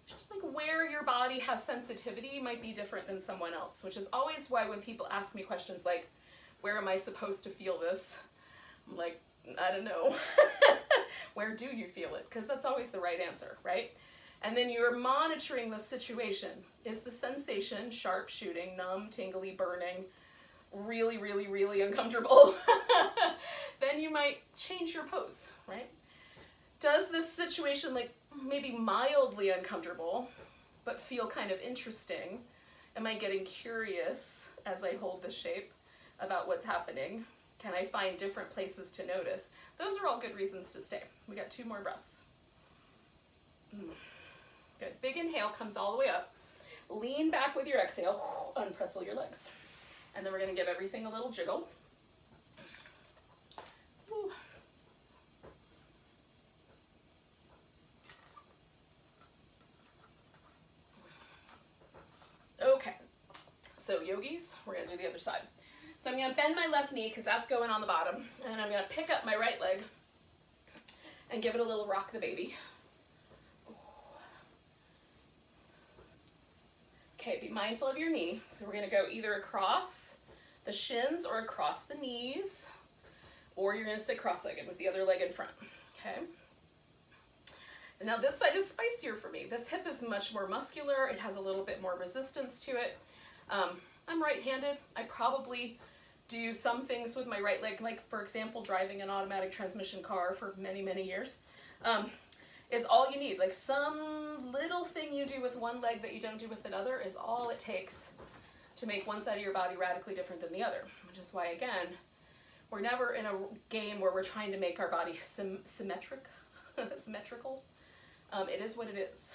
just like where your body has sensitivity might be different than someone else, which is always why when people ask me questions like, where am I supposed to feel this? I'm like, I don't know. Where do you feel it? Because that's always the right answer, right? And then you're monitoring the situation. Is the sensation sharp, shooting, numb, tingly, burning, really, really, really uncomfortable? Then you might change your pose, right? Does this situation like maybe mildly uncomfortable, but feel kind of interesting? Am I getting curious as I hold the shape? about what's happening? Can I find different places to notice? Those are all good reasons to stay. We got 2 more breaths. Good. Big inhale comes all the way up. Lean back with your exhale. Unpretzel your legs. And then we're going to give everything a little jiggle. Woo. Okay. So yogis, we're going to do the other side. So I'm going to bend my left knee because that's going on the bottom. And then I'm going to pick up my right leg and give it a little rock the baby. Okay, be mindful of your knee. So we're going to go either across the shins or across the knees, or you're going to sit cross-legged with the other leg in front. Okay. And now this side is spicier for me. This hip is much more muscular. It has a little bit more resistance to it. I'm right-handed. I probably do some things with my right leg, like for example, driving an automatic transmission car for many, many years. Is all you need. Like some little thing you do with one leg that you don't do with another is all it takes to make one side of your body radically different than the other. Which is why, again, we're never in a game where we're trying to make our body symmetrical. It is what it is.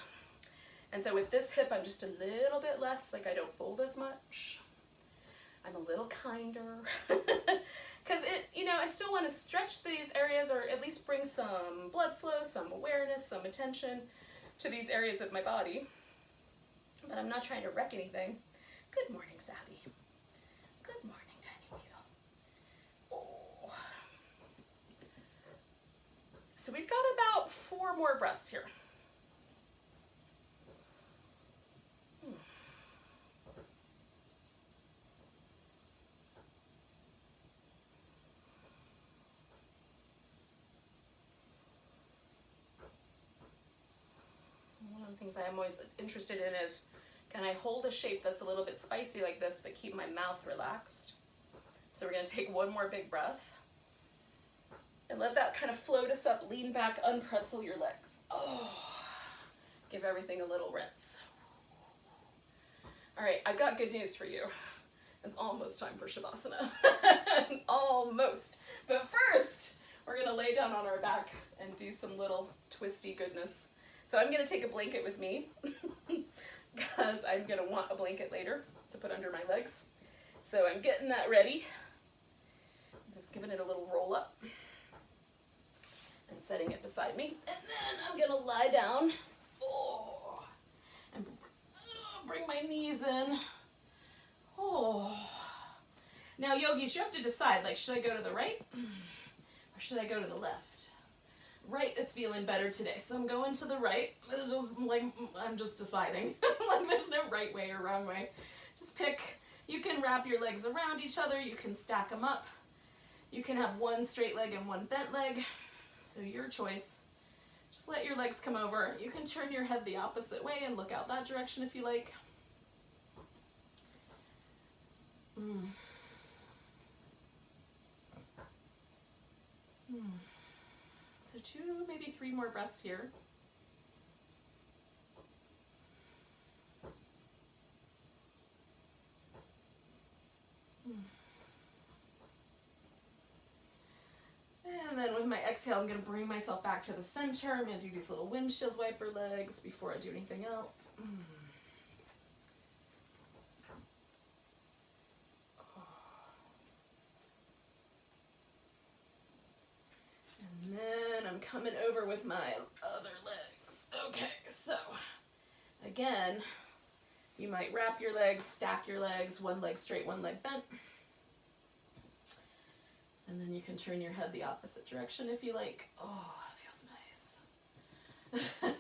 And so with this hip, I'm just a little bit less, like I don't fold as much. I'm a little kinder. Because I still want to stretch these areas, or at least bring some blood flow, some awareness, some attention to these areas of my body. But I'm not trying to wreck anything. Good morning, Savvy. Good morning, Tiny Weasel. Oh. So we've got about 4 more breaths here. Things I'm always interested in is, can I hold a shape that's a little bit spicy like this but keep my mouth relaxed? So we're going to take one more big breath and let that kind of float us up. Lean back, unpretzel your legs. Oh, give everything a little rinse. All right, I've got good news for you. It's almost time for Shavasana. Almost. But first, we're going to lay down on our back and do some little twisty goodness. So I'm going to take a blanket with me because I'm going to want a blanket later to put under my legs. So I'm getting that ready. Just giving it a little roll up and setting it beside me. And then I'm going to lie down and bring my knees in. Oh. Now yogis, you have to decide, like, should I go to the right or should I go to the left? Right is feeling better today, so I'm going to the right. It's just like, I'm just deciding. Like there's no right way or wrong way. Just pick. You can wrap your legs around each other. You can stack them up. You can have one straight leg and one bent leg. So your choice. Just let your legs come over. You can turn your head the opposite way and look out that direction if you like. So 2, maybe 3 more breaths here. And then with my exhale, I'm going to bring myself back to the center. I'm going to do these little windshield wiper legs before I do anything else. And then I'm coming over with my other legs. Okay, so again, you might wrap your legs, stack your legs, one leg straight, one leg bent. And then you can turn your head the opposite direction if you like. Oh, that feels nice.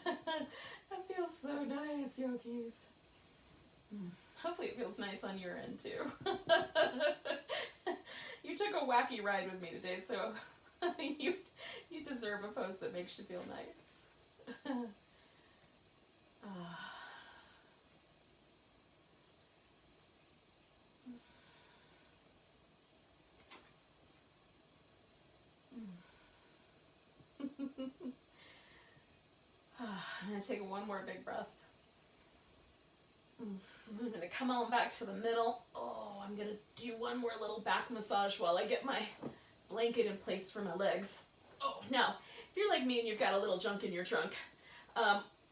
That feels so nice, yogis. Hopefully it feels nice on your end too. You took a wacky ride with me today, so you deserve a pose that makes you feel nice. I'm going to take one more big breath. I'm going to come on back to the middle. Oh, I'm gonna do one more little back massage while I get my blanket in place for my legs. Oh, now, if you're like me and you've got a little junk in your trunk,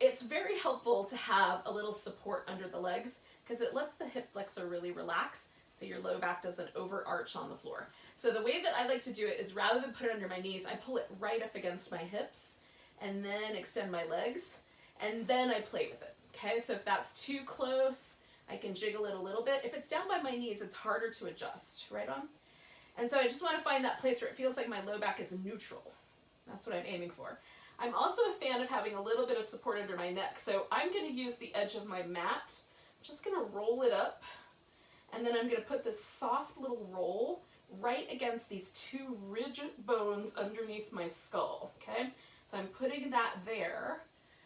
it's very helpful to have a little support under the legs because it lets the hip flexor really relax so your low back doesn't overarch on the floor. So the way that I like to do it is rather than put it under my knees, I pull it right up against my hips and then extend my legs and then I play with it. Okay, so if that's too close, I can jiggle it a little bit. If it's down by my knees, it's harder to adjust, right on? And so I just want to find that place where it feels like my low back is neutral. That's what I'm aiming for. I'm also a fan of having a little bit of support under my neck. So I'm going to use the edge of my mat. I'm just going to roll it up. And then I'm going to put this soft little roll right against these two rigid bones underneath my skull. Okay? So I'm putting that there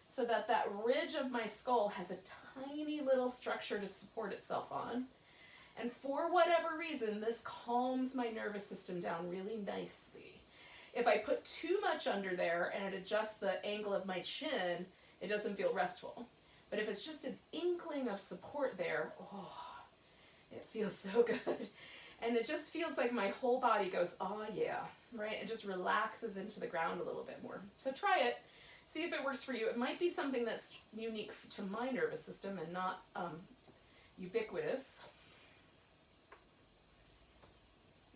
so that that ridge of my skull has a tiny little structure to support itself on. And for whatever reason, this calms my nervous system down really nicely. If I put too much under there and it adjusts the angle of my chin, it doesn't feel restful. But if it's just an inkling of support there, oh, it feels so good. And it just feels like my whole body goes, oh yeah, right? It just relaxes into the ground a little bit more. So try it. See if it works for you. It might be something that's unique to my nervous system and not ubiquitous.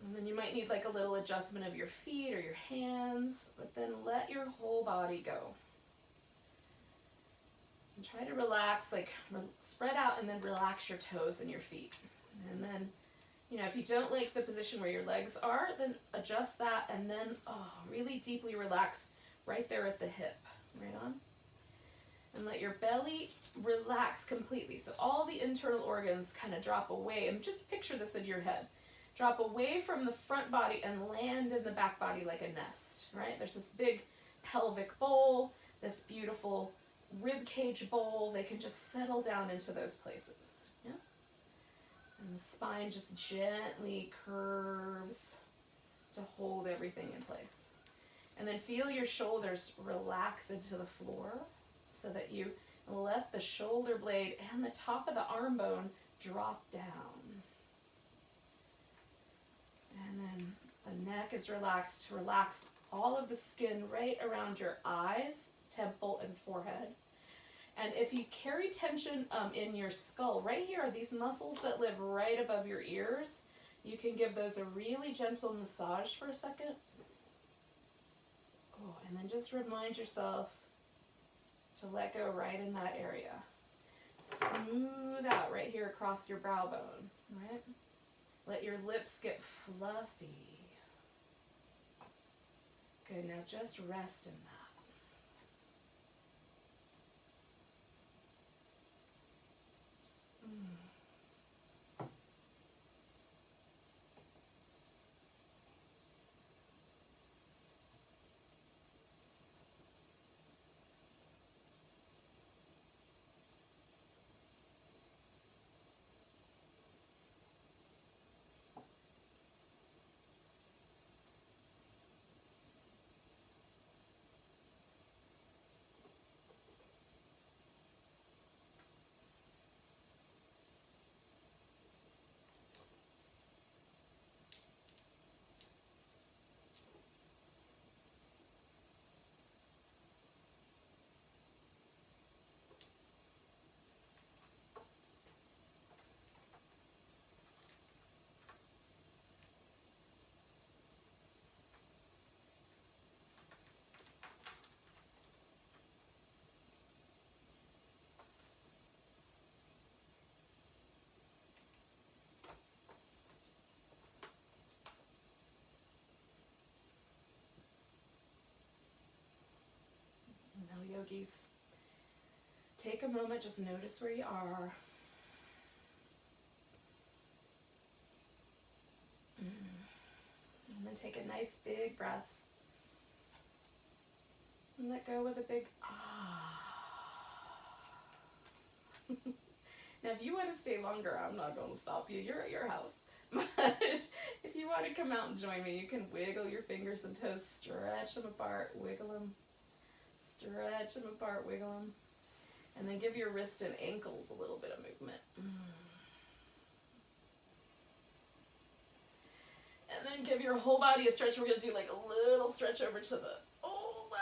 And then you might need like a little adjustment of your feet or your hands, but then let your whole body go. And try to relax, like spread out and then relax your toes and your feet. And then, you know, if you don't like the position where your legs are, then adjust that and then really deeply relax right there at the hip, right on. And let your belly relax completely. So all the internal organs kind of drop away, and just picture this in your head. Drop away from the front body and land in the back body like a nest, right? There's this big pelvic bowl, this beautiful rib cage bowl. They can just settle down into those places, yeah? And the spine just gently curves to hold everything in place. And then feel your shoulders relax into the floor so that you let the shoulder blade and the top of the arm bone drop down. And then the neck is relaxed. Relax all of the skin right around your eyes, temple, and forehead. And if you carry tension in your skull, right here are these muscles that live right above your ears. You can give those a really gentle massage for a second. Oh, and then just remind yourself to let go right in that area. Smooth out right here across your brow bone, right? Let your lips get fluffy. Good, now just rest in that. Now, yogis, take a moment, just notice where you are. And then take a nice big breath. And let go with a big ah. Now, if you want to stay longer, I'm not going to stop you. You're at your house. But if you want to come out and join me, you can wiggle your fingers and toes, stretch them apart, wiggle them. Stretch them apart, wiggle them. And then give your wrist and ankles a little bit of movement. And then give your whole body a stretch. We're going to do like a little stretch over to the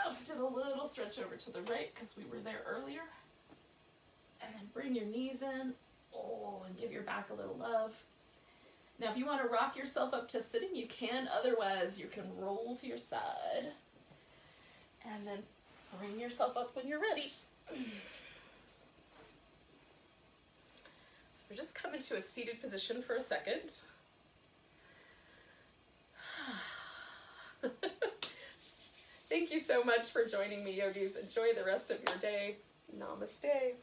left and a little stretch over to the right because we were there earlier. And then bring your knees in. Oh, and give your back a little love. Now, if you want to rock yourself up to sitting, you can. Otherwise, you can roll to your side. And then bring yourself up when you're ready. So we're just coming to a seated position for a second. Thank you so much for joining me, yogis. Enjoy the rest of your day. Namaste.